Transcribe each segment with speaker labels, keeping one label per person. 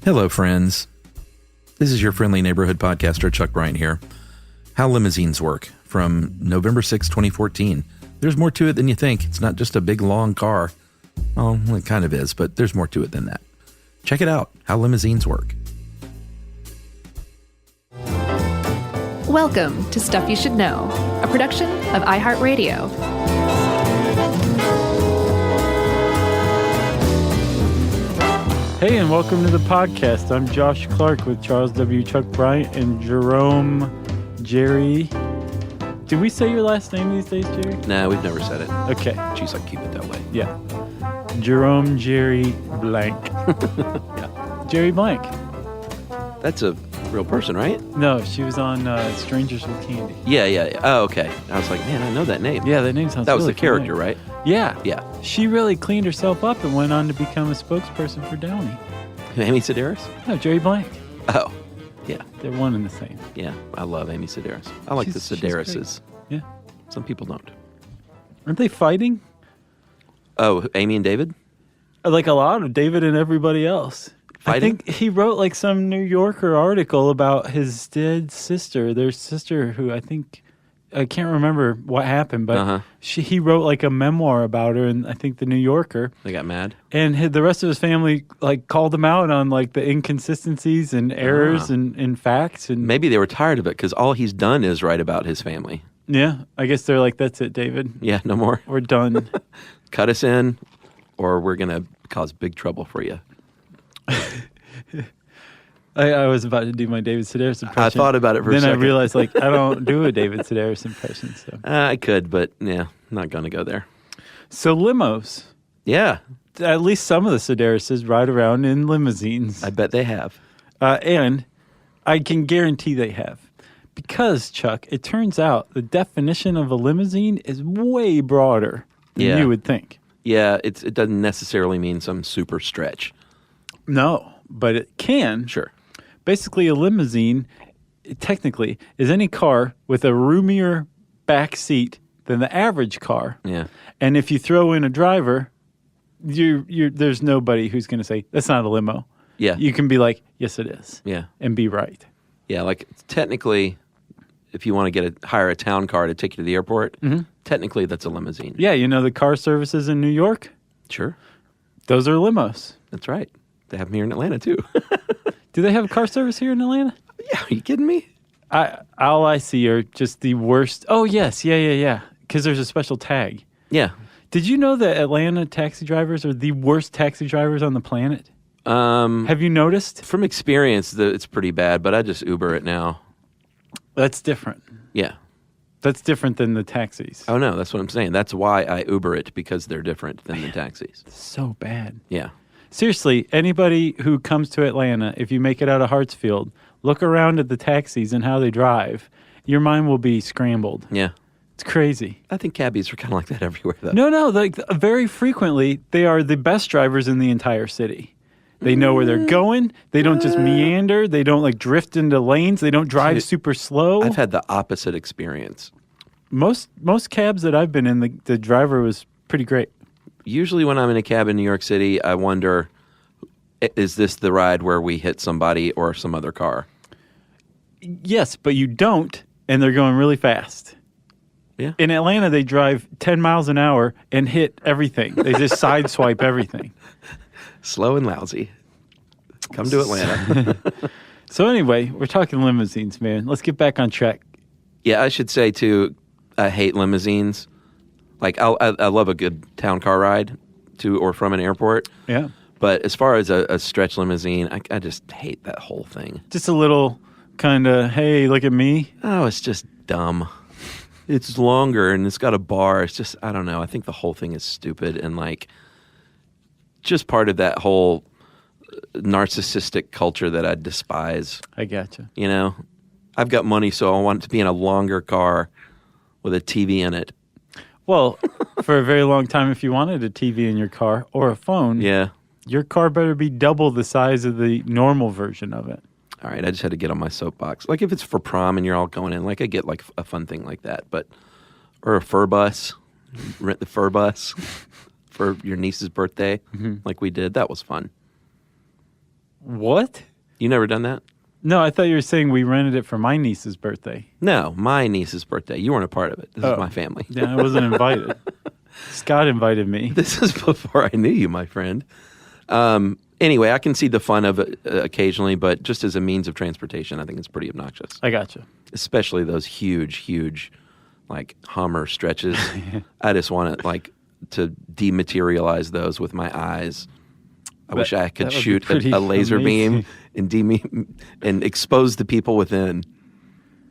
Speaker 1: Hello, friends. This is your friendly neighborhood podcaster, Chuck Bryant here. How Limousines Work from November 6, 2014. There's more to it than you think. It's not just a big, long car. Oh, well, it kind of is, but there's more to it than that. Check it out, How Limousines Work.
Speaker 2: Welcome to Stuff You Should Know, a production of iHeartRadio.
Speaker 3: Hey, and welcome to the podcast. I'm Josh Clark with Charles W. Chuck Bryant and Jerome Jerry. Do we say your last name these days, Jerry?
Speaker 1: Nah, we've never said it.
Speaker 3: Okay.
Speaker 1: Geez, I keep it that way.
Speaker 3: Yeah. Jerome Jerry Blank.
Speaker 1: Yeah.
Speaker 3: Jerry Blank.
Speaker 1: That's a real person, right?
Speaker 3: No, she was on Strangers with Candy.
Speaker 1: Yeah. Oh, okay. I was like, man, I know that name.
Speaker 3: Yeah, that name sounds
Speaker 1: That was
Speaker 3: really
Speaker 1: the character,
Speaker 3: familiar.
Speaker 1: right?
Speaker 3: Yeah.
Speaker 1: Yeah.
Speaker 3: She really cleaned herself up and went on to become a spokesperson for Downey.
Speaker 1: Amy Sedaris?
Speaker 3: No, Jerry Blank.
Speaker 1: Oh, yeah.
Speaker 3: They're one and the same.
Speaker 1: Yeah, I love Amy Sedaris. I like the
Speaker 3: She's
Speaker 1: Sedarises.
Speaker 3: Yeah.
Speaker 1: Some people don't.
Speaker 3: Aren't they fighting?
Speaker 1: Oh, Amy and David?
Speaker 3: Like a lot of David and everybody else.
Speaker 1: Fighting?
Speaker 3: I think he wrote like some New Yorker article about his dead sister, their sister who I can't remember what happened, but he wrote like a memoir about her in I think the New Yorker.
Speaker 1: They got mad?
Speaker 3: And the rest of his family like called him out on like the inconsistencies and errors and facts. And
Speaker 1: maybe they were tired of it because all he's done is write about his family.
Speaker 3: yeah, I guess they're like, that's it, David.
Speaker 1: Yeah, no more.
Speaker 3: We're done.
Speaker 1: Cut us in or we're going to cause big trouble for you.
Speaker 3: I was about to do my David Sedaris impression.
Speaker 1: I thought about it for a second.
Speaker 3: Then I realized, like, I don't do a David Sedaris impression. So
Speaker 1: I could, but yeah, not going to go there.
Speaker 3: So limos.
Speaker 1: Yeah.
Speaker 3: At least some of the Sedarises ride around in limousines.
Speaker 1: I bet they have.
Speaker 3: And I can guarantee they have. Because, Chuck, it turns out the definition of a limousine is way broader than you would think.
Speaker 1: Yeah, it doesn't necessarily mean some super stretch.
Speaker 3: No, but it can.
Speaker 1: Sure.
Speaker 3: Basically, a limousine, technically, is any car with a roomier back seat than the average car.
Speaker 1: Yeah.
Speaker 3: And if you throw in a driver, there's nobody who's going to say, that's not a limo.
Speaker 1: Yeah.
Speaker 3: You can be like, yes, it is.
Speaker 1: Yeah.
Speaker 3: And be right.
Speaker 1: Yeah, like technically, if you want to hire a town car to take you to the airport, technically that's a limousine.
Speaker 3: Yeah, you know the car services in New York?
Speaker 1: Sure.
Speaker 3: Those are limos.
Speaker 1: That's right. They have them here in Atlanta, too.
Speaker 3: Do they have car service here in Atlanta?
Speaker 1: Yeah, are you kidding me?
Speaker 3: All I see are just the worst. Oh, yes. Yeah. Because there's a special tag.
Speaker 1: Yeah.
Speaker 3: Did you know that Atlanta taxi drivers are the worst taxi drivers on the planet? Have you noticed?
Speaker 1: From experience, it's pretty bad, but I just Uber it now.
Speaker 3: That's different.
Speaker 1: Yeah.
Speaker 3: That's different than the taxis.
Speaker 1: Oh, no, that's what I'm saying. That's why I Uber it, because they're different than the taxis.
Speaker 3: So bad.
Speaker 1: Yeah.
Speaker 3: Seriously, anybody who comes to Atlanta, if you make it out of Hartsfield, look around at the taxis and how they drive. Your mind will be scrambled.
Speaker 1: Yeah.
Speaker 3: It's crazy.
Speaker 1: I think cabbies are kind of like that everywhere, though.
Speaker 3: No, like very frequently, they are the best drivers in the entire city. They know where they're going. They don't just meander. They don't like drift into lanes. They don't drive super slow.
Speaker 1: I've had the opposite experience.
Speaker 3: Most cabs that I've been in, the driver was pretty great.
Speaker 1: Usually when I'm in a cab in New York City, I wonder, is this the ride where we hit somebody or some other car?
Speaker 3: Yes, but you don't, and they're going really fast.
Speaker 1: Yeah.
Speaker 3: In Atlanta, they drive 10 miles an hour and hit everything. They just sideswipe everything.
Speaker 1: Slow and lousy. Come to Atlanta.
Speaker 3: So anyway, we're talking limousines, man. Let's get back on track.
Speaker 1: Yeah, I should say, too, I hate limousines. Like, I love a good town car ride to or from an airport.
Speaker 3: Yeah.
Speaker 1: But as far as a stretch limousine, I just hate that whole thing.
Speaker 3: Just a little kind of, hey, look at me.
Speaker 1: Oh, it's just dumb. It's longer and it's got a bar. It's just, I don't know. I think the whole thing is stupid and like just part of that whole narcissistic culture that I despise.
Speaker 3: I gotcha.
Speaker 1: You know, I've got money, so I want it to be in a longer car with a TV in it.
Speaker 3: Well, for a very long time, if you wanted a TV in your car or a phone, your car better be double the size of the normal version of it.
Speaker 1: All right, I just had to get on my soapbox. Like if it's for prom and you're all going in, like I get like a fun thing like that, or a fur bus, rent the fur bus for your niece's birthday, like we did. That was fun.
Speaker 3: What?
Speaker 1: You never done that?
Speaker 3: No, I thought you were saying we rented it for my niece's birthday.
Speaker 1: No, my niece's birthday. You weren't a part of it. This is my family.
Speaker 3: Yeah, I wasn't invited. Scott invited me.
Speaker 1: This is before I knew you, my friend. Anyway, I can see the fun of it occasionally, but just as a means of transportation, I think it's pretty obnoxious.
Speaker 3: I gotcha.
Speaker 1: Especially those huge, like Hummer stretches. I just want to dematerialize those with my eyes. I wish I could shoot a laser beam and expose the people within.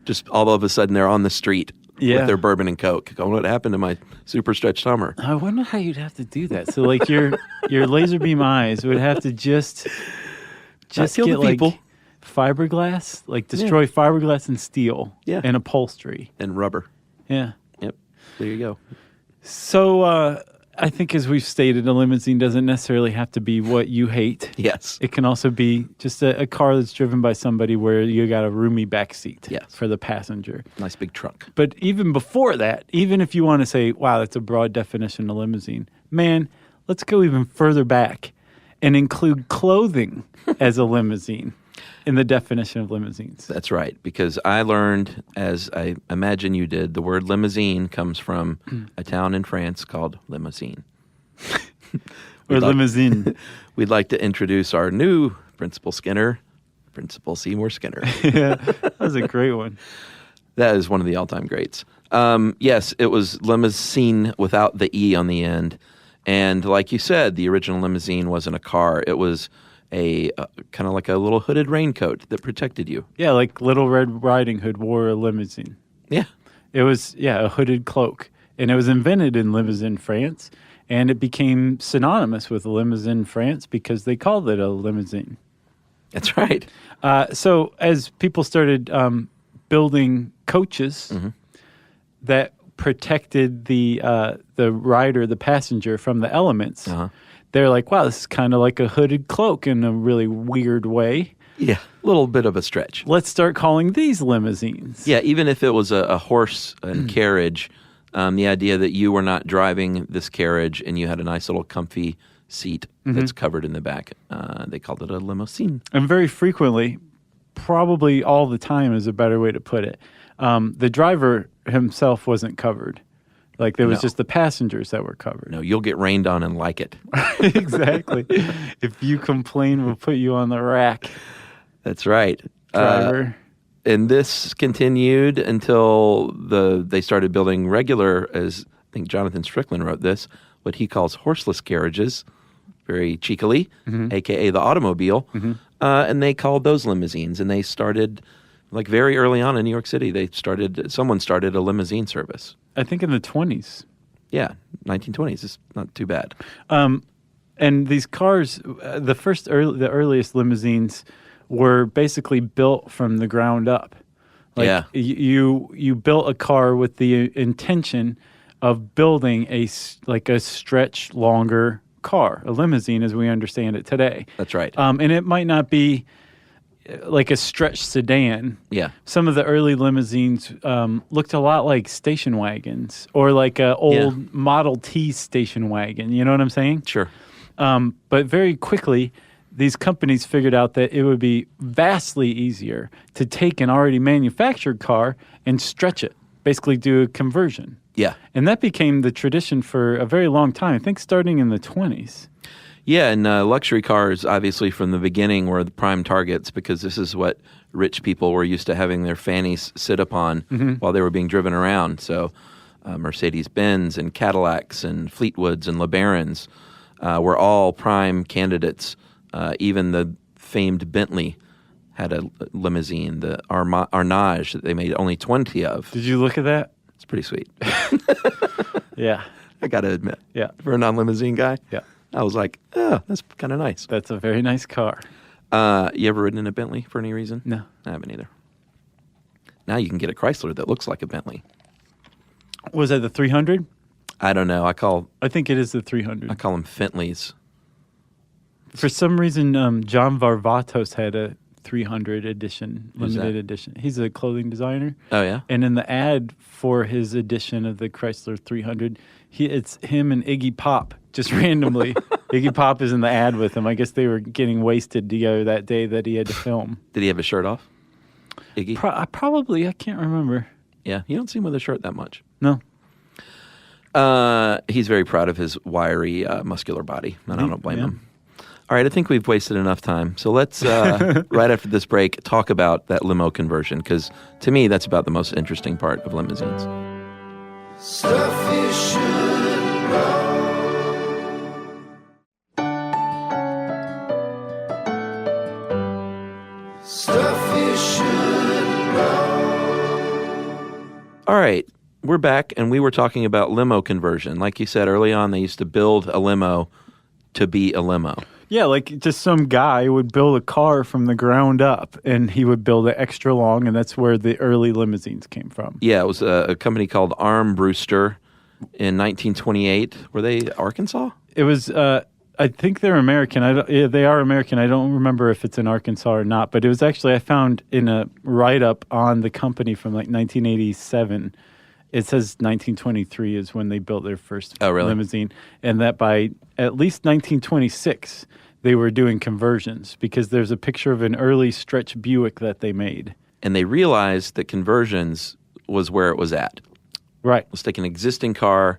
Speaker 1: Just all of a sudden, they're on the street with their bourbon and Coke. Going, what happened to my super stretched Hummer?
Speaker 3: I wonder how you'd have to do that. So, like your laser beam eyes would have to just
Speaker 1: kill
Speaker 3: get
Speaker 1: the people.
Speaker 3: like fiberglass, like destroy fiberglass and steel, and upholstery
Speaker 1: and rubber.
Speaker 3: Yeah.
Speaker 1: Yep. There you go.
Speaker 3: So, I think, as we've stated, a limousine doesn't necessarily have to be what you hate.
Speaker 1: Yes.
Speaker 3: It can also be just a car that's driven by somebody where you got a roomy back seat for the passenger.
Speaker 1: Nice big trunk.
Speaker 3: But even before that, even if you want to say, wow, that's a broad definition of limousine, man, let's go even further back and include clothing as a limousine in the definition of limousines.
Speaker 1: That's right, because I learned, as I imagine you did, the word limousine comes from a town in France called Limousine.
Speaker 3: Limousine.
Speaker 1: We'd like to introduce our new Principal Skinner, Principal Seymour Skinner.
Speaker 3: Yeah, that was a great one.
Speaker 1: That is one of the all-time greats. Yes, it was limousine without the E on the end. And like you said, the original limousine wasn't a car. It was a kind of like a little hooded raincoat that protected you.
Speaker 3: Yeah, like Little Red Riding Hood wore a limousine.
Speaker 1: Yeah.
Speaker 3: It was, a hooded cloak. And it was invented in Limousin, France. And it became synonymous with Limousin, France because they called it a limousine.
Speaker 1: That's right.
Speaker 3: So as people started building coaches that protected the rider, the passenger, from the elements, they're like, wow, this is kind of like a hooded cloak in a really weird way.
Speaker 1: Yeah, a little bit of a stretch.
Speaker 3: Let's start calling these limousines.
Speaker 1: Yeah, even if it was a horse and carriage, the idea that you were not driving this carriage and you had a nice little comfy seat that's covered in the back, they called it a limousine.
Speaker 3: And very frequently, probably all the time is a better way to put it, the driver himself wasn't covered. Like, there was just the passengers that were covered.
Speaker 1: No, you'll get rained on and like it.
Speaker 3: Exactly. If you complain, we'll put you on the rack.
Speaker 1: That's right.
Speaker 3: Driver.
Speaker 1: And this continued until they started building regular, as I think Jonathan Strickland wrote this, what he calls horseless carriages, very cheekily, a.k.a. the automobile. And they called those limousines. And they started, like very early on in New York City, someone started a limousine service.
Speaker 3: I think in the 20s.
Speaker 1: Yeah, 1920s. It's not too bad.
Speaker 3: And these cars, the earliest limousines were basically built from the ground up. Like, you built a car with the intention of building a stretch longer car, a limousine as we understand it today.
Speaker 1: That's right.
Speaker 3: And it might not be like a stretch sedan.
Speaker 1: Yeah.
Speaker 3: Some of the early limousines looked a lot like station wagons or like a old Model T station wagon. You know what I'm saying?
Speaker 1: Sure.
Speaker 3: But very quickly, these companies figured out that it would be vastly easier to take an already manufactured car and stretch it, basically do a conversion.
Speaker 1: Yeah.
Speaker 3: And that became the tradition for a very long time, I think starting in the 20s.
Speaker 1: Yeah, and luxury cars, obviously, from the beginning were the prime targets because this is what rich people were used to having their fannies sit upon while they were being driven around. So Mercedes-Benz and Cadillacs and Fleetwoods and LeBarons were all prime candidates. Even the famed Bentley had a limousine, the Arnage, that they made only 20 of.
Speaker 3: Did you look at that?
Speaker 1: It's pretty sweet.
Speaker 3: Yeah.
Speaker 1: I got to admit.
Speaker 3: Yeah.
Speaker 1: For a non-limousine guy.
Speaker 3: Yeah.
Speaker 1: I was like, oh, that's kind of nice.
Speaker 3: That's a very nice car.
Speaker 1: You ever ridden in a Bentley for any reason?
Speaker 3: No.
Speaker 1: I haven't either. Now you can get a Chrysler that looks like a Bentley.
Speaker 3: Was that the 300?
Speaker 1: I don't know.
Speaker 3: I think it is the 300.
Speaker 1: I call them Fentleys.
Speaker 3: For some reason, John Varvatos had a 300 edition, limited edition. He's a clothing designer.
Speaker 1: Oh, yeah?
Speaker 3: And in the ad for his edition of the Chrysler 300, it's him and Iggy Pop just randomly Iggy Pop is in the ad with him. I guess they were getting wasted together that day that he had to film.
Speaker 1: Did he have his shirt off? Iggy?
Speaker 3: Probably. I can't remember.
Speaker 1: Yeah, you don't see him with a shirt that much.
Speaker 3: No.
Speaker 1: He's very proud of his wiry, muscular body, and I don't blame him. All right, I think we've wasted enough time. So let's, right after this break, talk about that limo conversion, because to me, that's about the most interesting part of limousines.
Speaker 4: Stuff you should know. Stuff you should know.
Speaker 1: All right, we're back, and we were talking about limo conversion. Like you said early on, they used to build a limo to be a limo.
Speaker 3: Yeah, like just some guy would build a car from the ground up, and he would build it extra long, and that's where the early limousines came from.
Speaker 1: Yeah, it was a company called Armbruster in 1928. Were they Arkansas?
Speaker 3: It was, I think they're American. They are American. I don't remember if it's in Arkansas or not, but it was actually, I found in a write-up on the company from like 1987, it says 1923 is when they built their first limousine, and that by at least 1926, they were doing conversions because there's a picture of an early stretch Buick that they made.
Speaker 1: And they realized that conversions was where it was at.
Speaker 3: Right.
Speaker 1: Let's take an existing car,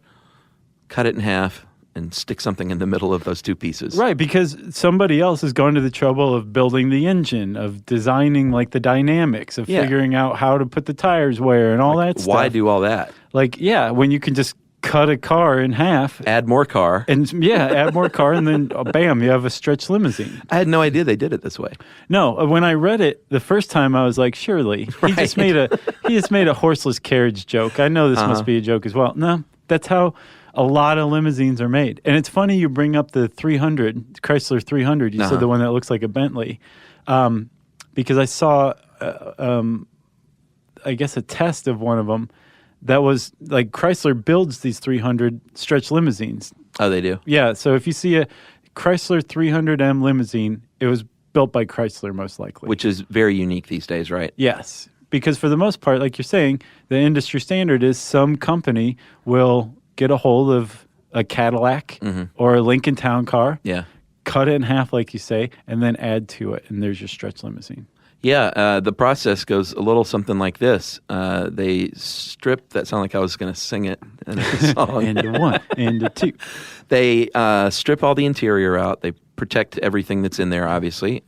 Speaker 1: cut it in half, and stick something in the middle of those two pieces.
Speaker 3: Right, because somebody else has gone to the trouble of building the engine, of designing like the dynamics, of figuring out how to put the tires where and all that stuff.
Speaker 1: Why do all that?
Speaker 3: Like, yeah, when you can just cut a car in half.
Speaker 1: Add more car.
Speaker 3: And add more car, and then bam, you have a stretch limousine.
Speaker 1: I had no idea they did it this way.
Speaker 3: No, when I read it the first time, I was like, surely. He just made a horseless carriage joke. I know this must be a joke as well. No, that's how a lot of limousines are made. And it's funny you bring up the 300, Chrysler 300. You said the one that looks like a Bentley. Because I saw, I guess, a test of one of them that was like Chrysler builds these 300 stretch limousines.
Speaker 1: Oh, they do?
Speaker 3: Yeah. So if you see a Chrysler 300M limousine, it was built by Chrysler most likely.
Speaker 1: Which is very unique these days, right?
Speaker 3: Yes. Because for the most part, like you're saying, the industry standard is some company will get a hold of a Cadillac or a Lincoln Town Car, cut it in half, like you say, and then add to it, and there's your stretch limousine.
Speaker 1: Yeah, the process goes a little something like this. They strip, that sounded like I was going to sing it in a song.
Speaker 3: Into one, into two.
Speaker 1: They strip all the interior out. They protect everything that's in there, obviously.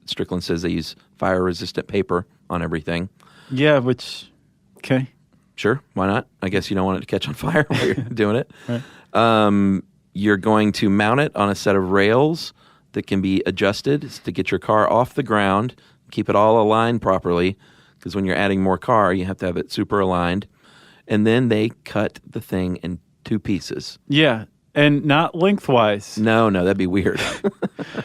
Speaker 1: Strickland says they use fire-resistant paper on everything.
Speaker 3: Yeah, which, okay.
Speaker 1: Sure, why not? I guess you don't want it to catch on fire while you're doing it.
Speaker 3: Right.
Speaker 1: You're going to mount it on a set of rails that can be adjusted to get your car off the ground, keep it all aligned properly, because when you're adding more car, you have to have it super aligned. And then they cut the thing in two pieces.
Speaker 3: Yeah, and not lengthwise.
Speaker 1: No, that'd be weird.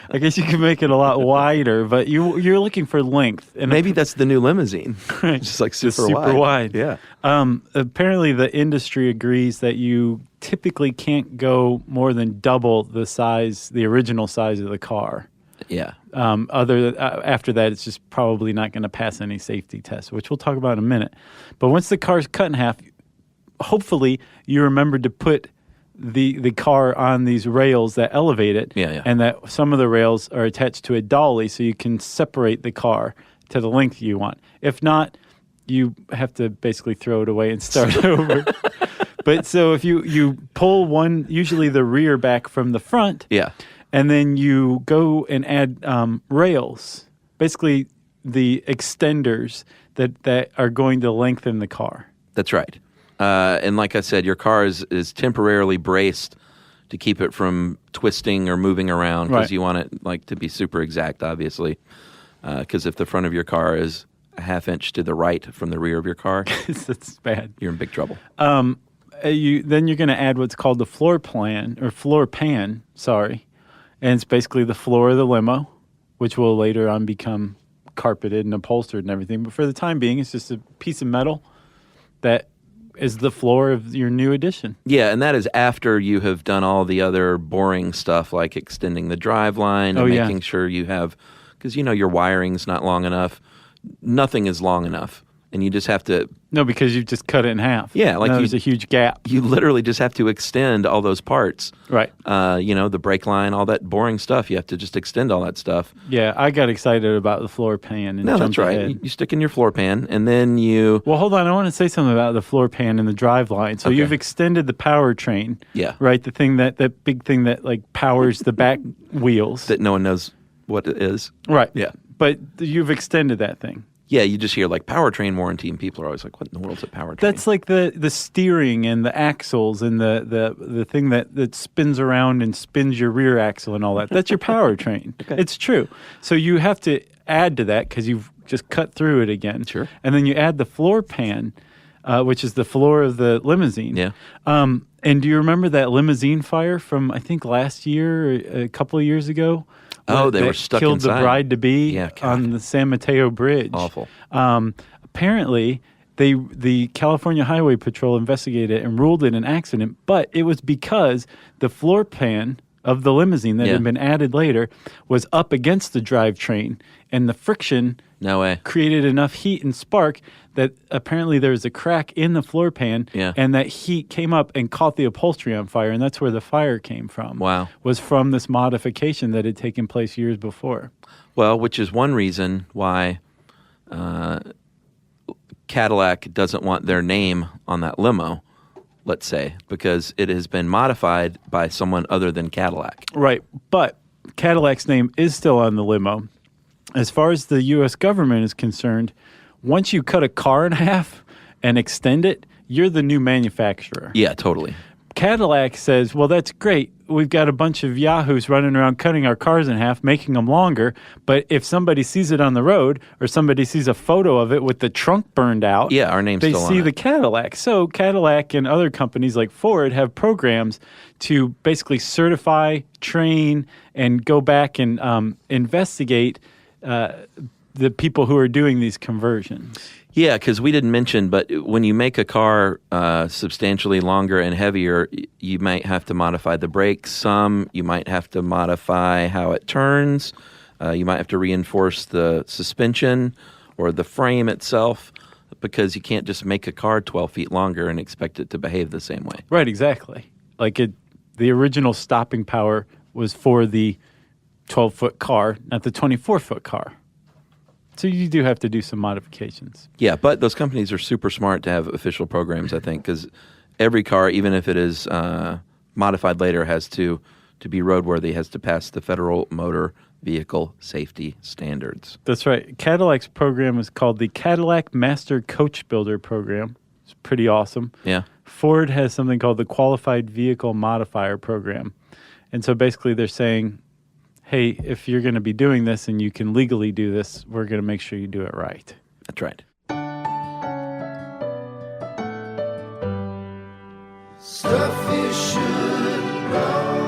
Speaker 3: I guess you could make it a lot wider, but you're looking for length. And
Speaker 1: maybe that's the new limousine.
Speaker 3: Right.
Speaker 1: Just like super
Speaker 3: wide.
Speaker 1: Yeah.
Speaker 3: Apparently, the industry agrees that you typically can't go more than double the original size of the car.
Speaker 1: Yeah.
Speaker 3: After that, it's just probably not going to pass any safety tests, which we'll talk about in a minute. But once the car's cut in half, hopefully you remember to put the car on these rails that elevate it, and that some of the rails are attached to a dolly so you can separate the car to the length you want. If not, you have to basically throw it away and start over. But so if you pull one, usually the rear back from the front, and then you go and add rails, basically the extenders that are going to lengthen the car.
Speaker 1: That's right. And like I said, your car is temporarily braced to keep it from twisting or moving around because you want it like to be super exact, obviously. Because if the front of your car is a half inch to the right from the rear of your car,
Speaker 3: that's bad.
Speaker 1: You're in big trouble.
Speaker 3: Then you're going to add what's called the floor pan, and it's basically the floor of the limo, which will later on become carpeted and upholstered and everything. But for the time being, it's just a piece of metal that is the floor of your new addition. Yeah,
Speaker 1: and that is after you have done all the other boring stuff like extending the drive line and making sure you have, because your wiring's not long enough. Nothing is long enough and you just have to.
Speaker 3: No, because you just cut it in half.
Speaker 1: Yeah, like
Speaker 3: there's a huge gap.
Speaker 1: You literally just have to extend all those parts.
Speaker 3: Right.
Speaker 1: The brake line, all that boring stuff. You have to just extend all that stuff.
Speaker 3: Yeah, I got excited about the floor pan and
Speaker 1: No,
Speaker 3: jumped
Speaker 1: that's right.
Speaker 3: ahead.
Speaker 1: You stick in your floor pan, and then you.
Speaker 3: Well, hold on. I want to say something about the floor pan and the drive line. So
Speaker 1: Okay.
Speaker 3: you've extended the powertrain.
Speaker 1: Yeah.
Speaker 3: Right. The thing that big thing that like powers the back wheels.
Speaker 1: That no one knows what it is.
Speaker 3: Right.
Speaker 1: Yeah.
Speaker 3: But you've extended that thing.
Speaker 1: Yeah, you just hear like powertrain warranty, and people are always like, "What in the world's a powertrain?"
Speaker 3: That's like the steering and the axles and the thing that spins around and spins your rear axle and all that. That's your powertrain.
Speaker 1: Okay.
Speaker 3: It's true. So you have to add to that because you've just cut through it again.
Speaker 1: Sure.
Speaker 3: And then you add the floor pan, which is the floor of the limousine.
Speaker 1: Yeah.
Speaker 3: And do you remember that limousine fire from I think last year or a couple of years ago?
Speaker 1: Oh, they
Speaker 3: that
Speaker 1: were stuck
Speaker 3: killed
Speaker 1: inside.
Speaker 3: the bride-to-be
Speaker 1: Yeah, God.
Speaker 3: on the San Mateo Bridge.
Speaker 1: Awful.
Speaker 3: Apparently, the California Highway Patrol investigated it and ruled it an accident, but it was because the floor pan of the limousine that
Speaker 1: Yeah.
Speaker 3: had been added later was up against the drivetrain, and the friction
Speaker 1: No way.
Speaker 3: created enough heat and spark that apparently there was a crack in the floor pan,
Speaker 1: Yeah.
Speaker 3: and that heat came up and caught the upholstery on fire, and that's where the fire came from.
Speaker 1: Wow.
Speaker 3: Was from this modification that had taken place years before.
Speaker 1: Well, which is one reason why Cadillac doesn't want their name on that limo, let's say, because it has been modified by someone other than Cadillac.
Speaker 3: Right, but Cadillac's name is still on the limo. As far as the U.S. government is concerned, once you cut a car in half and extend it, you're the new manufacturer.
Speaker 1: Yeah, totally.
Speaker 3: Cadillac says, well, that's great. We've got a bunch of yahoos running around cutting our cars in half, making them longer. But if somebody sees it on the road or somebody sees a photo of it with the trunk burned out,
Speaker 1: Yeah, our name's
Speaker 3: they
Speaker 1: still on
Speaker 3: see
Speaker 1: it.
Speaker 3: the Cadillac. So Cadillac and other companies like Ford have programs to basically certify, train, and go back and investigate the people who are doing these conversions.
Speaker 1: Yeah, because we didn't mention, but when you make a car substantially longer and heavier, you might have to modify the brakes some. You might have to modify how it turns. You might have to reinforce the suspension or the frame itself, because you can't just make a car 12 feet longer and expect it to behave the same way.
Speaker 3: Right, exactly. Like the original stopping power was for the 12-foot car, not the 24-foot car. So you do have to do some modifications.
Speaker 1: Yeah, but those companies are super smart to have official programs, I think, because every car, even if it is modified later, has to be roadworthy, has to pass the Federal Motor Vehicle Safety Standards.
Speaker 3: That's right. Cadillac's program is called the Cadillac Master Coach Builder Program. It's pretty awesome.
Speaker 1: Yeah.
Speaker 3: Ford has something called the Qualified Vehicle Modifier Program. And so basically they're saying, hey, if you're going to be doing this and you can legally do this, we're going to make sure you do it right.
Speaker 1: That's right.
Speaker 4: Stuff you should know.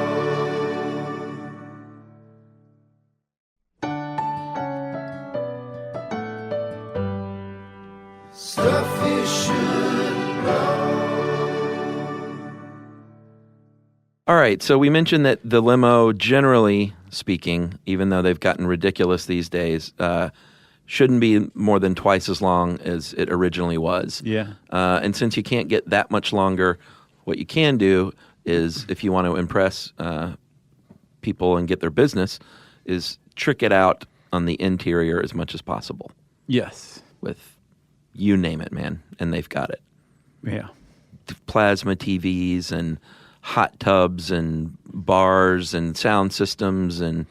Speaker 4: Stuff you should know.
Speaker 1: All right, so we mentioned that the limo, generally speaking, even though they've gotten ridiculous these days, shouldn't be more than twice as long as it originally was.
Speaker 3: Yeah.
Speaker 1: And since you can't get that much longer, what you can do is, if you want to impress people and get their business, is trick it out on the interior as much as possible
Speaker 3: Yes.
Speaker 1: with you name it, man, and they've got it.
Speaker 3: Yeah.
Speaker 1: Plasma TVs and hot tubs and bars and sound systems and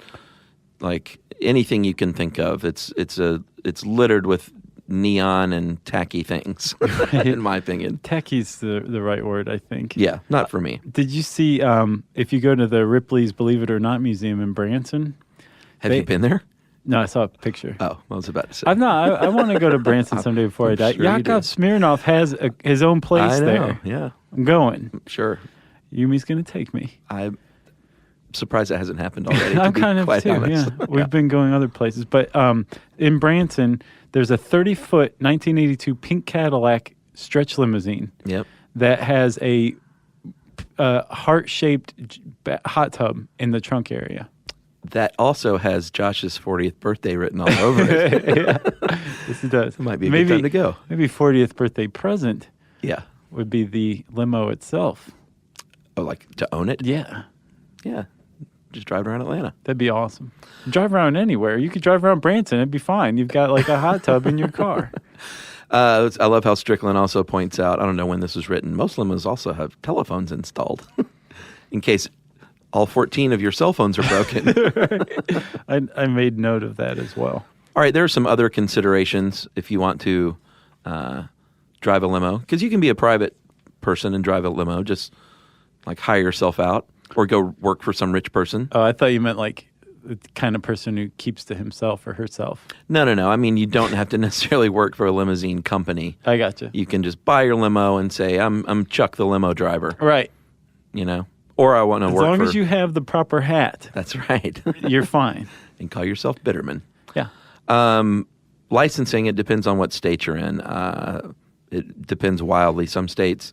Speaker 1: like anything you can think of. It's littered with neon and tacky things, in my opinion.
Speaker 3: Tacky's the right word, I think.
Speaker 1: Yeah, not for me.
Speaker 3: Did you see, if you go to the Ripley's Believe It or Not Museum in Branson?
Speaker 1: Have you been there?
Speaker 3: No, I saw a picture.
Speaker 1: Oh, I was about to say.
Speaker 3: I'm not. I want to go to Branson someday before I die.
Speaker 1: sure you do.
Speaker 3: Yakov Smirnoff has his own place
Speaker 1: I know,
Speaker 3: there.
Speaker 1: yeah.
Speaker 3: I'm going.
Speaker 1: Sure.
Speaker 3: Yumi's going to take me.
Speaker 1: I'm surprised that hasn't happened already.
Speaker 3: I'm
Speaker 1: to be
Speaker 3: kind of
Speaker 1: quite
Speaker 3: too.
Speaker 1: honest.
Speaker 3: Yeah, we've been going other places, but in Branson, there's a 30-foot 1982 pink Cadillac stretch limousine
Speaker 1: Yep.
Speaker 3: that has a heart-shaped hot tub in the trunk area.
Speaker 1: that also has Josh's 40th birthday written all over it.
Speaker 3: Yeah. Yes, it does.
Speaker 1: It might be a good time to go.
Speaker 3: Maybe 40th birthday present
Speaker 1: Yeah.
Speaker 3: would be the limo itself.
Speaker 1: Oh, like to own it?
Speaker 3: Yeah.
Speaker 1: Yeah. Just drive around Atlanta.
Speaker 3: That'd be awesome. Drive around anywhere. You could drive around Branson. It'd be fine. You've got like a hot tub in your car.
Speaker 1: I love how Strickland also points out, I don't know when this was written, most limos also have telephones installed in case all 14 of your cell phones are broken.
Speaker 3: I made note of that as well.
Speaker 1: All right, there are some other considerations if you want to drive a limo, because you can be a private person and drive a limo, just like hire yourself out or go work for some rich person.
Speaker 3: Oh, I thought you meant like the kind of person who keeps to himself or herself.
Speaker 1: No. I mean, you don't have to necessarily work for a limousine company.
Speaker 3: I gotcha.
Speaker 1: You can just buy your limo and say, I'm Chuck the limo driver.
Speaker 3: Right.
Speaker 1: You know? Or I want to work for...
Speaker 3: As long as you have the proper hat.
Speaker 1: That's right.
Speaker 3: You're fine.
Speaker 1: And call yourself Bitterman.
Speaker 3: Yeah.
Speaker 1: Licensing, it depends on what state you're in. It depends wildly. Some states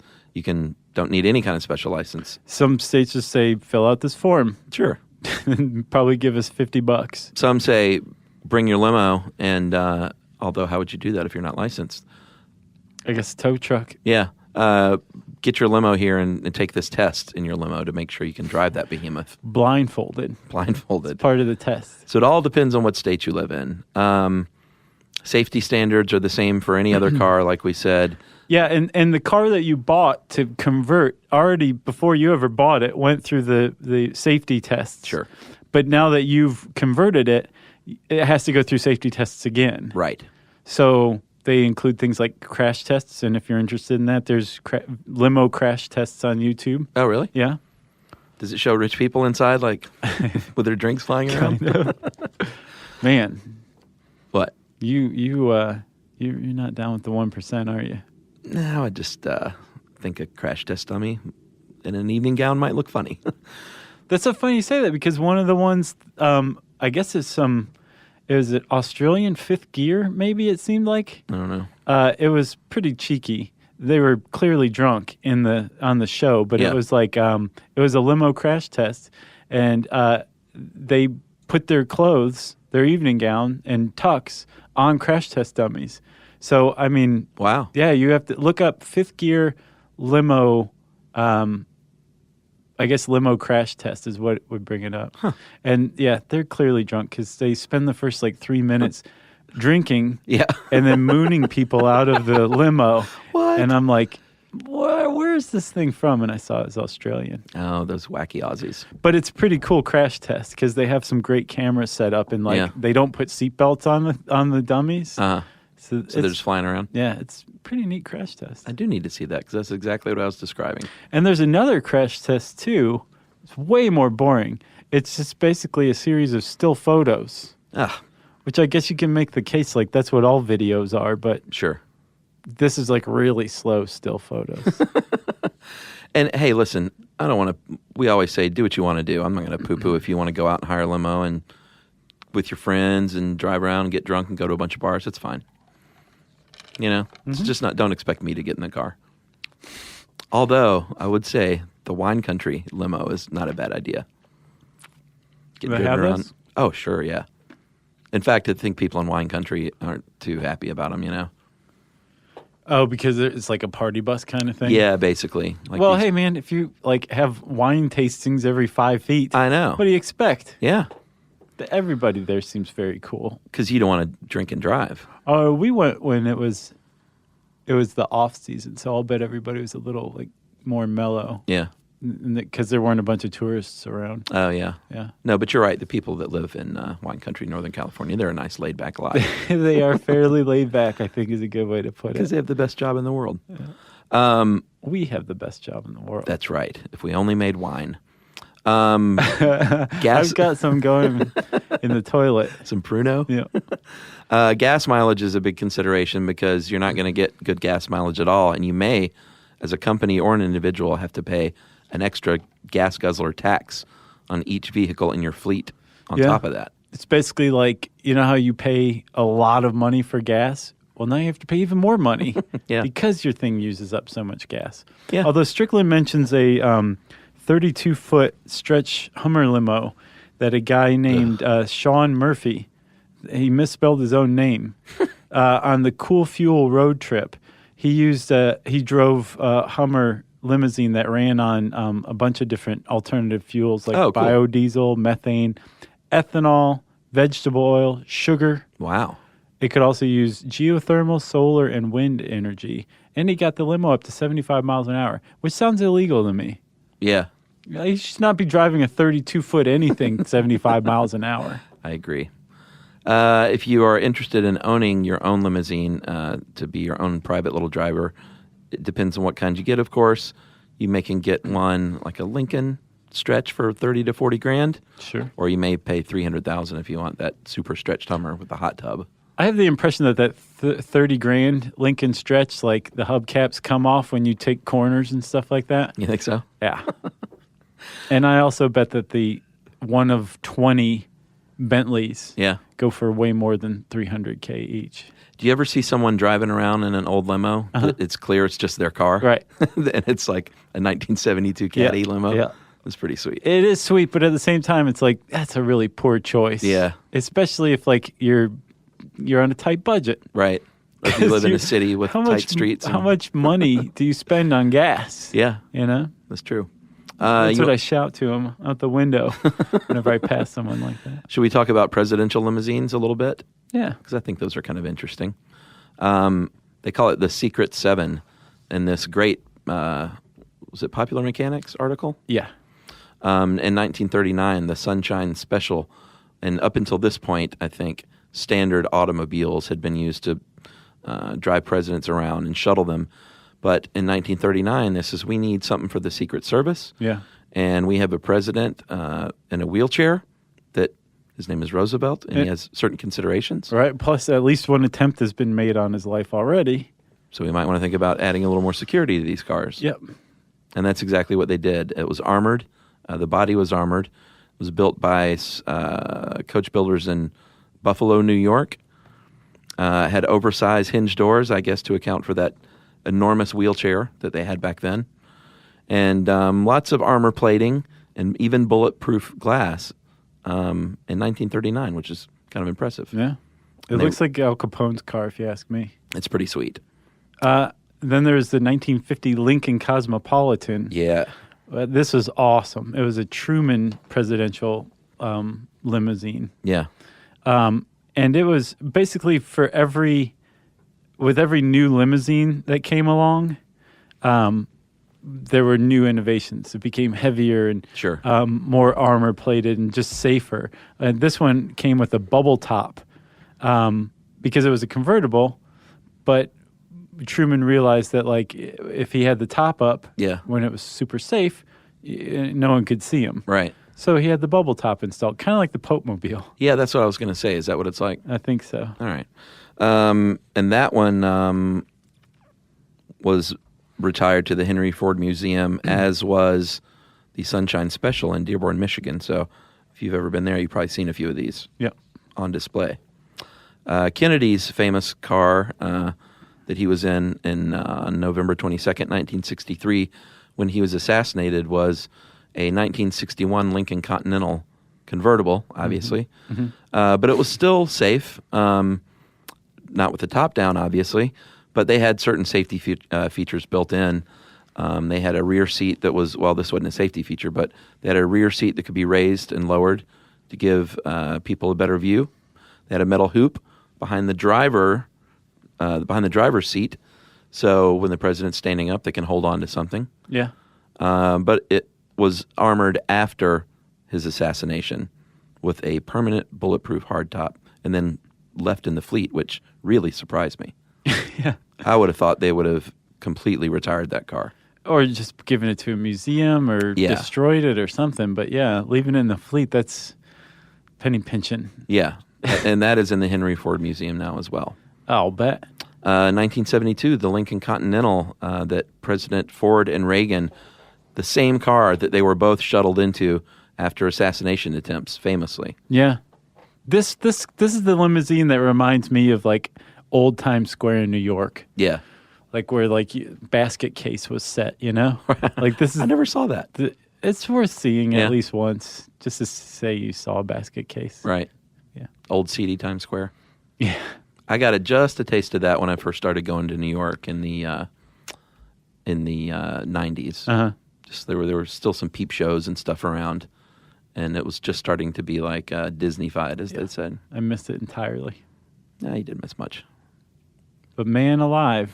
Speaker 1: don't need any kind of special license.
Speaker 3: Some states just say, fill out this form.
Speaker 1: Sure.
Speaker 3: And probably give us $50.
Speaker 1: Some say, bring your limo, and although how would you do that if you're not licensed?
Speaker 3: I guess a tow truck.
Speaker 1: Yeah. Get your limo here and take this test in your limo to make sure you can drive that behemoth.
Speaker 3: Blindfolded.
Speaker 1: Blindfolded.
Speaker 3: Part of the test.
Speaker 1: So it all depends on what state you live in. Safety standards are the same for any other car, like we said.
Speaker 3: Yeah, and the car that you bought to convert already before you ever bought it went through the safety tests.
Speaker 1: Sure.
Speaker 3: But now that you've converted it, it has to go through safety tests again.
Speaker 1: Right.
Speaker 3: So they include things like crash tests, and if you're interested in that, there's limo crash tests on YouTube.
Speaker 1: Oh, really?
Speaker 3: Yeah.
Speaker 1: Does it show rich people inside, like, with their drinks flying around?
Speaker 3: Man.
Speaker 1: What?
Speaker 3: You're not down with the 1%, are you?
Speaker 1: No, I just think a crash test dummy in an evening gown might look funny.
Speaker 3: That's so funny you say that, because one of the ones, I guess it was an Australian fifth gear, maybe it seemed like.
Speaker 1: I don't know.
Speaker 3: It was pretty cheeky. They were clearly drunk on the show, but
Speaker 1: Yeah.
Speaker 3: it was like it was a limo crash test, and they put their clothes, their evening gown and tux on crash test dummies. So I mean,
Speaker 1: Wow.
Speaker 3: yeah, you have to look up fifth gear limo. I guess limo crash test is what would bring it up.
Speaker 1: Huh.
Speaker 3: And yeah, they're clearly drunk because they spend the first like 3 minutes drinking,
Speaker 1: Yeah.
Speaker 3: and then mooning people out of the limo.
Speaker 1: What?
Speaker 3: And I'm like, where's this thing from? And I saw it was Australian.
Speaker 1: Oh, those wacky Aussies.
Speaker 3: But it's pretty cool crash test because they have some great cameras set up, and like
Speaker 1: Yeah.
Speaker 3: they don't put seatbelts on the dummies.
Speaker 1: Uh-huh.
Speaker 3: So
Speaker 1: So they're just flying around?
Speaker 3: yeah, it's pretty neat crash test.
Speaker 1: I do need to see that because that's exactly what I was describing.
Speaker 3: And there's another crash test too. It's way more boring. It's just basically a series of still photos,
Speaker 1: Ah,
Speaker 3: which I guess you can make the case like that's what all videos are, but
Speaker 1: sure.
Speaker 3: this is like really slow still photos.
Speaker 1: And hey, listen, I don't want to, we always say, do what you want to do. I'm not going to poo-poo if you want to go out and hire a limo and with your friends and drive around and get drunk and go to a bunch of bars. It's fine. You know, it's just not, don't expect me to get in the car. Although, I would say the wine country limo is not a bad idea. Get
Speaker 3: They
Speaker 1: driven
Speaker 3: have
Speaker 1: around.
Speaker 3: those?
Speaker 1: Oh, sure, yeah. In fact, I think people in wine country aren't too happy about them, you know?
Speaker 3: Oh, because it's like a party bus kind of thing?
Speaker 1: Yeah, basically. Like
Speaker 3: Well,
Speaker 1: these-
Speaker 3: hey, man, if you like have wine tastings every 5 feet,
Speaker 1: I know.
Speaker 3: what do you expect?
Speaker 1: Yeah,
Speaker 3: Everybody there seems very cool.
Speaker 1: because you don't want to drink and drive.
Speaker 3: Oh, we went when it was the off season, so I'll bet everybody was a little like more mellow
Speaker 1: Yeah.
Speaker 3: because there weren't a bunch of tourists around.
Speaker 1: Oh, yeah.
Speaker 3: Yeah,
Speaker 1: No, but you're right. The people that live in wine country, Northern California, they're a nice laid-back lot
Speaker 3: they are fairly laid back, I think is a good way to put
Speaker 1: because
Speaker 3: it.
Speaker 1: they have the best job in the world.
Speaker 3: We have the best job in the world.
Speaker 1: That's right. If we only made wine. Gas,
Speaker 3: I've got some going in the toilet.
Speaker 1: some Pruno.
Speaker 3: Yeah.
Speaker 1: Gas mileage is a big consideration because you're not going to get good gas mileage at all, and you may, as a company or an individual, have to pay an extra gas guzzler tax on each vehicle in your fleet on
Speaker 3: Yeah.
Speaker 1: top of that.
Speaker 3: It's basically like, you know how you pay a lot of money for gas? Well, now you have to pay even more money
Speaker 1: Yeah.
Speaker 3: because your thing uses up so much gas.
Speaker 1: Yeah.
Speaker 3: Although Strickland mentions a 32-foot stretch Hummer limo that a guy named Sean Murphy, he misspelled his own name, on the Cool Fuel road trip. He drove a Hummer limousine that ran on a bunch of different alternative fuels like biodiesel, methane, ethanol, vegetable oil, sugar.
Speaker 1: Wow.
Speaker 3: It could also use geothermal, solar, and wind energy. And he got the limo up to 75 miles an hour, which sounds illegal to me.
Speaker 1: Yeah.
Speaker 3: You should not be driving a 32-foot anything 75 miles an hour.
Speaker 1: I agree. If you are interested in owning your own limousine to be your own private little driver, it depends on what kind you get, of course. You can get one like a Lincoln stretch for 30 to 40 grand.
Speaker 3: Sure.
Speaker 1: Or you may pay $300,000 if you want that super stretched Hummer with the hot tub.
Speaker 3: I have the impression that 30 grand Lincoln stretch, like the hubcaps come off when you take corners and stuff like that.
Speaker 1: You think so?
Speaker 3: Yeah. And I also bet that the one of 20 Bentleys go for way more than $300K each.
Speaker 1: Do you ever see someone driving around in an old limo? It's clear it's just their car.
Speaker 3: Right.
Speaker 1: And it's like a 1972 Caddy limo.
Speaker 3: Yeah.
Speaker 1: It's pretty sweet.
Speaker 3: It is sweet, but at the same time, it's like, that's a really poor choice.
Speaker 1: Yeah.
Speaker 3: Especially if like you're on a tight budget.
Speaker 1: Right. Or if you live in a city with tight streets.
Speaker 3: How much money do you spend on gas?
Speaker 1: Yeah.
Speaker 3: You know?
Speaker 1: That's true.
Speaker 3: That's what I shout to them out the window whenever I pass someone like that.
Speaker 1: Should we talk about presidential limousines a little bit?
Speaker 3: Yeah.
Speaker 1: Because I think those are kind of interesting. They call it the Secret Seven in this great, was it Popular Mechanics article?
Speaker 3: Yeah.
Speaker 1: In 1939, the Sunshine Special, and up until this point, I think, standard automobiles had been used to drive presidents around and shuttle them. But in 1939, we need something for the Secret Service.
Speaker 3: Yeah.
Speaker 1: And we have a president in a wheelchair that his name is Roosevelt, and he has certain considerations.
Speaker 3: Right. Plus, at least one attempt has been made on his life already.
Speaker 1: So we might want to think about adding a little more security to these cars.
Speaker 3: Yep.
Speaker 1: And that's exactly what they did. It was armored. The body was armored. It was built by coach builders in Buffalo, New York. Had oversized hinge doors, I guess, to account for that enormous wheelchair that they had back then. And lots of armor plating and even bulletproof glass in 1939, which is kind of impressive.
Speaker 3: Yeah. It looks like Al Capone's car, if you ask me.
Speaker 1: It's pretty sweet.
Speaker 3: Then there's the 1950 Lincoln Cosmopolitan.
Speaker 1: Yeah.
Speaker 3: This was awesome. It was a Truman presidential limousine.
Speaker 1: Yeah.
Speaker 3: And it was basically with every new limousine that came along, there were new innovations. It became heavier and more armor plated and just safer. And this one came with a bubble top because it was a convertible, but Truman realized that like if he had the top up when it was super safe, no one could see him.
Speaker 1: Right.
Speaker 3: So he had the bubble top installed, kind of like the Pope Mobile.
Speaker 1: Yeah, that's what I was going to say. Is that what it's like?
Speaker 3: I think so.
Speaker 1: All right. And that one was retired to the Henry Ford Museum, as was the Sunshine Special in Dearborn, Michigan. So if you've ever been there, you've probably seen a few of these on display. Kennedy's famous car that he was in on November 22nd, 1963, when he was assassinated, was a 1961 Lincoln Continental convertible, obviously. Mm-hmm. But it was still safe, not with the top down, obviously, but they had certain safety features built in. They had a rear seat that was, well, this wasn't a safety feature, but they had a rear seat that could be raised and lowered to give people a better view. They had a metal hoop behind the driver's seat, so when the president's standing up, they can hold on to something.
Speaker 3: Yeah.
Speaker 1: But it was armored after his assassination with a permanent bulletproof hardtop and then left in the fleet, which really surprised me.
Speaker 3: Yeah.
Speaker 1: I would have thought they would have completely retired that car.
Speaker 3: Or just given it to a museum or destroyed it or something. But yeah, leaving it in the fleet, that's penny pinching.
Speaker 1: Yeah. And that is in the Henry Ford Museum now as well.
Speaker 3: I'll bet.
Speaker 1: 1972, the Lincoln Continental that President Ford and Reagan, the same car that they were both shuttled into after assassination attempts, famously.
Speaker 3: Yeah. This is the limousine that reminds me of like old Times Square in New York.
Speaker 1: Yeah.
Speaker 3: Like where like basket case was set, you know? Like this is
Speaker 1: I never saw that.
Speaker 3: It's worth seeing
Speaker 1: Yeah.
Speaker 3: at least once, just to say you saw a basket case.
Speaker 1: Right.
Speaker 3: Yeah.
Speaker 1: Old seedy Times Square.
Speaker 3: Yeah.
Speaker 1: I got just a taste of that when I first started going to New York in the 90s.
Speaker 3: Uh-huh.
Speaker 1: Just there were still some peep shows and stuff around, and it was just starting to be like Disney-fied, as they said.
Speaker 3: I missed it entirely.
Speaker 1: No, you didn't miss much.
Speaker 3: But man alive,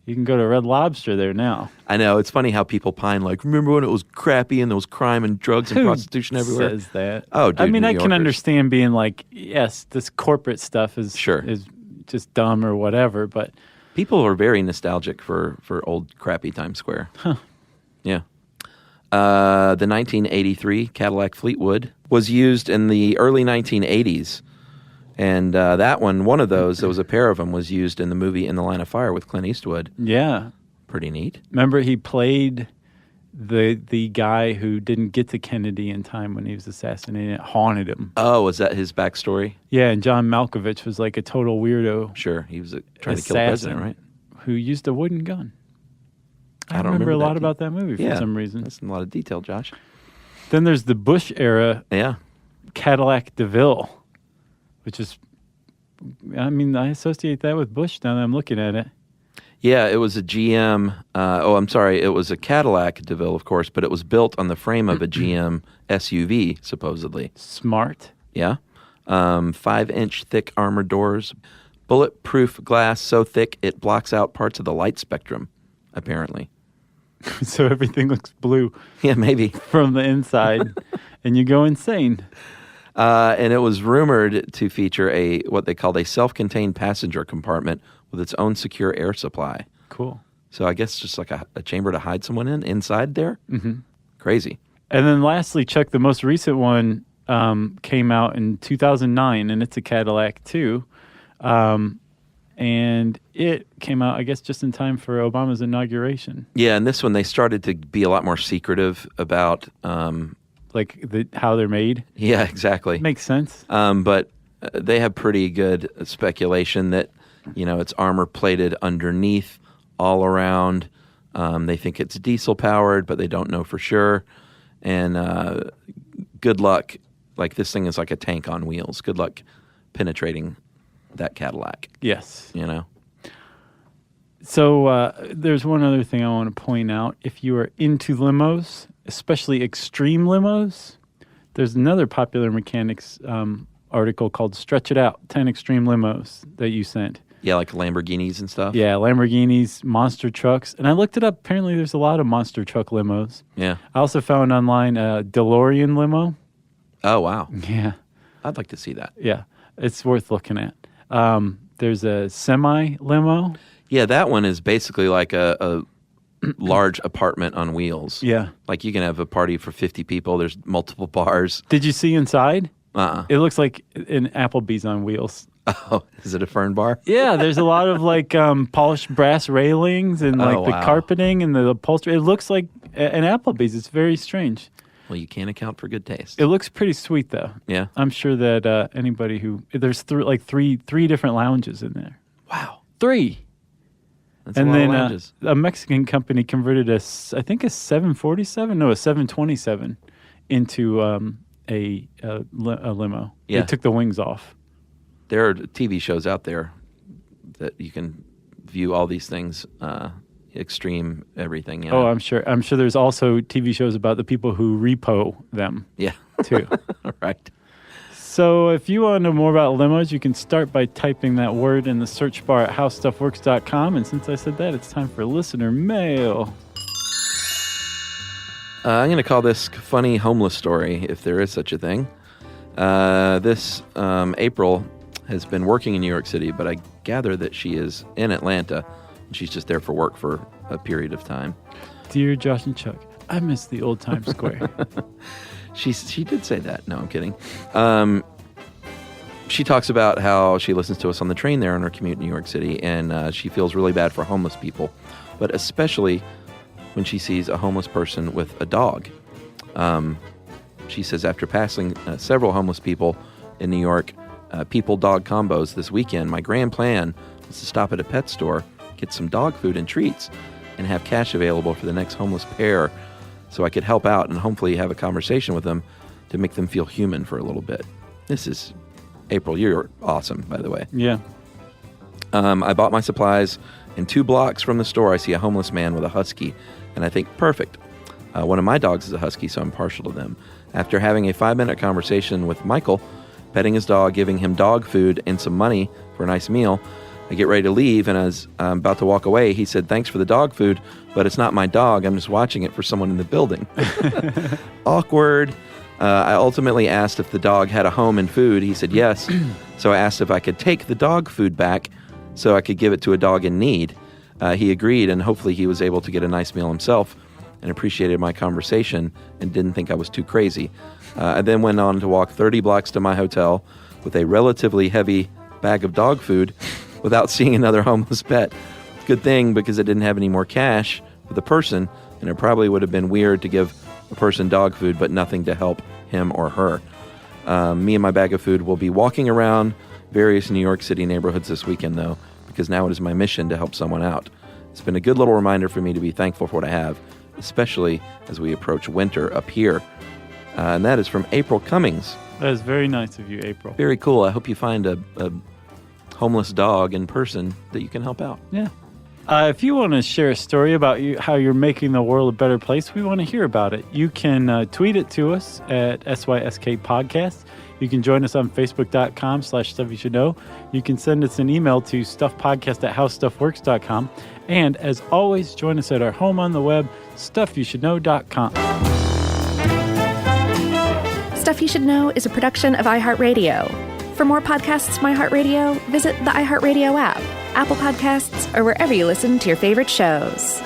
Speaker 3: you can go to Red Lobster there now.
Speaker 1: I know. It's funny how people pine like, remember when it was crappy and there was crime and drugs and prostitution everywhere?
Speaker 3: Who says that?
Speaker 1: Oh, dude,
Speaker 3: I mean,
Speaker 1: New
Speaker 3: I can
Speaker 1: Yorkers.
Speaker 3: understand being like, yes, this corporate stuff is just dumb or whatever, but
Speaker 1: People are very nostalgic for old crappy Times Square.
Speaker 3: Huh.
Speaker 1: Yeah. The 1983 Cadillac Fleetwood was used in the early 1980s. And that one of those, there was a pair of them, was used in the movie In the Line of Fire with Clint Eastwood.
Speaker 3: yeah.
Speaker 1: Pretty neat.
Speaker 3: Remember, he played the guy who didn't get to Kennedy in time when he was assassinated. It haunted him.
Speaker 1: Oh, was that his backstory?
Speaker 3: Yeah, and John Malkovich was like a total weirdo.
Speaker 1: Sure. He was trying to kill the president, right?
Speaker 3: Who used a wooden gun. I
Speaker 1: don't
Speaker 3: remember a
Speaker 1: remember
Speaker 3: lot
Speaker 1: that.
Speaker 3: about that movie for some reason.
Speaker 1: That's a lot of detail, Josh.
Speaker 3: Then there's the Bush era
Speaker 1: Yeah.
Speaker 3: Cadillac DeVille, which is, I mean, I associate that with Bush now that I'm looking at it.
Speaker 1: Yeah, it was a GM. It was a Cadillac DeVille, of course, but it was built on the frame of a GM SUV, supposedly.
Speaker 3: Smart.
Speaker 1: Yeah. 5-inch thick armored doors, bulletproof glass so thick it blocks out parts of the light spectrum, apparently.
Speaker 3: So everything looks blue
Speaker 1: Yeah, maybe.
Speaker 3: from the inside, and you go insane.
Speaker 1: And it was rumored to feature what they called a self-contained passenger compartment with its own secure air supply.
Speaker 3: Cool.
Speaker 1: So I guess just like a chamber to hide someone inside there? Mm-hmm. Crazy.
Speaker 3: And then lastly, Chuck, the most recent one came out in 2009, and it's a Cadillac too. And it came out, I guess, just in time for Obama's inauguration.
Speaker 1: Yeah, and this one they started to be a lot more secretive about...
Speaker 3: Like how they're made.
Speaker 1: yeah, exactly.
Speaker 3: Makes sense.
Speaker 1: But they have pretty good speculation that, it's armor plated underneath all around. They think it's diesel powered, but they don't know for sure. And good luck. Like this thing is like a tank on wheels. Good luck penetrating that Cadillac.
Speaker 3: Yes. So there's one other thing I want to point out. If you are into limos, especially extreme limos, there's another popular mechanics article called Stretch It Out, 10 Extreme Limos that you sent.
Speaker 1: Yeah, like Lamborghinis and stuff.
Speaker 3: Yeah, Lamborghinis, monster trucks. And I looked it up. Apparently there's a lot of monster truck limos.
Speaker 1: Yeah.
Speaker 3: I also found online a DeLorean limo.
Speaker 1: Oh, wow.
Speaker 3: Yeah.
Speaker 1: I'd like to see that.
Speaker 3: Yeah. It's worth looking at. There's a semi-limo.
Speaker 1: Yeah, that one is basically like a large apartment on wheels.
Speaker 3: Yeah.
Speaker 1: Like you can have a party for 50 people. There's multiple bars.
Speaker 3: Did you see inside?
Speaker 1: Uh-uh.
Speaker 3: It looks like an Applebee's on wheels.
Speaker 1: Oh, is it a fern bar?
Speaker 3: Yeah, there's a lot of like polished brass railings and like the
Speaker 1: wow.
Speaker 3: carpeting and the upholstery. It looks like an Applebee's. It's very strange.
Speaker 1: Well, you can't account for good taste.
Speaker 3: It looks pretty sweet though.
Speaker 1: Yeah.
Speaker 3: I'm sure that anybody who there's three different lounges in there.
Speaker 1: Wow.
Speaker 3: 3.
Speaker 1: That's
Speaker 3: And
Speaker 1: a lot
Speaker 3: then
Speaker 1: of lounges.
Speaker 3: a Mexican company converted a 727 into a limo.
Speaker 1: Yeah.
Speaker 3: They took the wings off.
Speaker 1: There are TV shows out there that you can view all these things, extreme everything.
Speaker 3: Oh, I'm sure. I'm sure there's also TV shows about the people who repo them
Speaker 1: yeah.
Speaker 3: too.
Speaker 1: Right.
Speaker 3: So if you want to know more about limos, you can start by typing that word in the search bar at howstuffworks.com. And since I said that, it's time for listener mail.
Speaker 1: I'm going to call this funny homeless story, if there is such a thing. This April has been working in New York City, but I gather that she is in Atlanta, and she's just there for work for a period of time.
Speaker 3: Dear Josh and Chuck, I miss the old Times Square.
Speaker 1: She did say that. No, I'm kidding. She talks about how she listens to us on the train there on her commute in New York City, and she feels really bad for homeless people, but especially when she sees a homeless person with a dog. She says after passing several homeless people in New York, people-dog combos this weekend, my grand plan was to stop at a pet store, get some dog food and treats, and have cash available for the next homeless pair so I could help out and hopefully have a conversation with them to make them feel human for a little bit. This is April. You're awesome, by the way.
Speaker 3: Yeah.
Speaker 1: I bought my supplies, and 2 blocks from the store, I see a homeless man with a husky, and I think, perfect. One of my dogs is a husky, so I'm partial to them. After having a 5-minute conversation with Michael, petting his dog, giving him dog food and some money for a nice meal, I get ready to leave, and as I'm about to walk away, he said, "Thanks for the dog food, but it's not my dog. I'm just watching it for someone in the building." Awkward. I ultimately asked if the dog had a home and food. He said yes, so I asked if I could take the dog food back so I could give it to a dog in need. He agreed, and hopefully he was able to get a nice meal himself and appreciated my conversation and didn't think I was too crazy. I then went on to walk 30 blocks to my hotel with a relatively heavy bag of dog food without seeing another homeless pet. Good thing, because I didn't have any more cash for the person, and it probably would have been weird to give a person dog food but nothing to help him or her. Me and my bag of food will be walking around various New York City neighborhoods this weekend, though, because now it is my mission to help someone out. It's been a good little reminder for me to be thankful for what I have, especially as we approach winter up here. And that is from April Cummings.
Speaker 3: That is very nice of you, April.
Speaker 1: Very cool. I hope you find a homeless dog in person that you can help out.
Speaker 3: Yeah. If you want to share a story about how you're making the world a better place, we want to hear about it. You can tweet it to us at SYSK Podcast. You can join us on Facebook.com/StuffYouShouldKnow. You can send us an email to stuffpodcast@howstuffworks.com. And as always, join us at our home on the web, StuffYouShouldKnow.com.
Speaker 2: Stuff You Should Know is a production of iHeartRadio. For more podcasts from iHeartRadio, visit the iHeartRadio app, Apple Podcasts, or wherever you listen to your favorite shows.